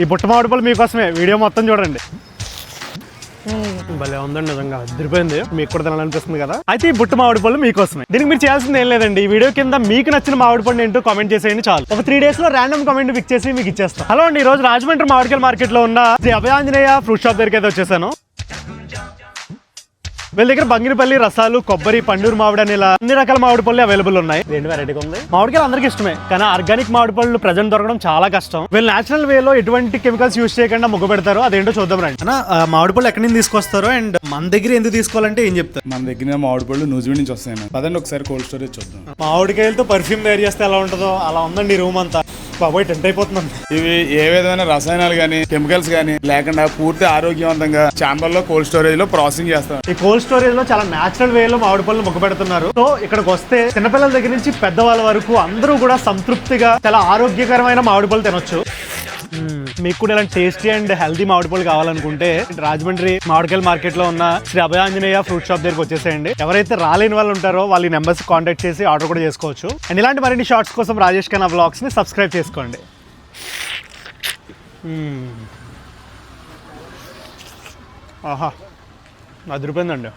ఈ బుట్ట మామిడి పళ్ళు మీకోసమే, వీడియో మొత్తం చూడండి. భలే ఉందండి, నిజంగా అదిరిపోయింది. మీకు కూడా తినాలనిపిస్తుంది కదా. అయితే ఈ బుట్ట మామిడి పళ్ళు మీకోసమే. దీనికి మీరు చేయాల్సింది ఏం లేదండి, ఈ వీడియో కింద మీకు నచ్చిన మామిడి పండు ఏంటో కామెంట్ చేసేయండి చాలు. ఒక 3 days లో ర్యాండమ్ కామెంట్ పిక్ చేసి మీకు ఇచ్చేస్తాం. హలో అండి, ఈ రోజు రాజమండ్రి మామిడికాయల మార్కెట్ లో ఉన్న శ్రీ అభయాంజనేయ ఫ్రూట్ షాప్ దగ్గరికి అయితే వచ్చేసాను. వీళ్ళ దగ్గర బంగినపల్లి, రసాలు, కొబ్బరి, పండూరు మామిడి అని ఇలా అన్ని రకాల మామిడి పళ్ళు అవైలబుల్ ఉన్నాయి. 2 వెరైటీగా ఉంది. మామిడికాయలు అందరికీ ఇష్టమే, కానీ ఆర్గానిక్ మామిడి పళ్ళు ప్రజెంట్ దొరకడం చాలా కష్టం. వీళ్ళు నేచురల్ వేలో ఎటువంటి కెమికల్స్ యూజ్ చేయకుండా ముగ్గు పెడతారు, అదేంటో చూద్దాం రండి. మామిడి పళ్ళు ఎక్కడి నుంచి తీసుకొస్తారు అండ్ మన దగ్గర ఎందుకు తీసుకోవాలంటే ఏం చెప్తారు? మన దగ్గర మామిడి పళ్ళు నూజివీడ్ నుంచి వస్తాయి. పదండి ఒకసారి కోల్డ్ స్టోరేజ్ చూద్దాం. మామిడికాయలతో పర్ఫ్యూమ్ తయారు చేస్తే ఎలా ఉంటుందో అలా ఉందండి రూమ్ అంతా. బాబోయ్, టెంట్ అయిపోతుంది. ఇవి ఏ విధమైన రసాయనాలు గానీ కెమికల్స్ గానీ లేకుండా పూర్తి ఆరోగ్యవంతంగా చాంబర్ లో కోల్డ్ స్టోరేజ్ లో ప్రాసెసింగ్ చేస్తాం. ఈ కోల్డ్ స్టోరేజ్ లో చాలా నేచురల్ వేలో మామిడి పళ్ళు ముగ్గు పెడుతున్నారు. సో ఇక్కడికి వస్తే చిన్నపిల్లల దగ్గర నుంచి పెద్దవాళ్ళ వరకు అందరూ కూడా సంతృప్తిగా చాలా ఆరోగ్యకరమైన మామిడి పళ్ళు తినొచ్చు. మీకు కూడా ఇలాంటి టేస్టీ అండ్ హెల్తీ మామిడి పళ్ళు కావాలనుకుంటే రాజమండ్రి మామిడికాయల మార్కెట్ లో ఉన్న శ్రీ అభయాంజనేయ ఫ్రూట్ షాప్ దగ్గరికి వచ్చేసేయండి. ఎవరైతే రాలేని వాళ్ళు ఉంటారో వాళ్ళ నెంబర్స్ కాంటాక్ట్ చేసి ఆర్డర్ కూడా చేసుకోవచ్చు. అండ్ ఇలాంటి మరిన్ని షార్ట్స్ కోసం రాజేష్ ఖన్నా వ్లాగ్స్ ని సబ్స్క్రైబ్ చేసుకోండి. ఆహా, అదిరిపోయిందండి.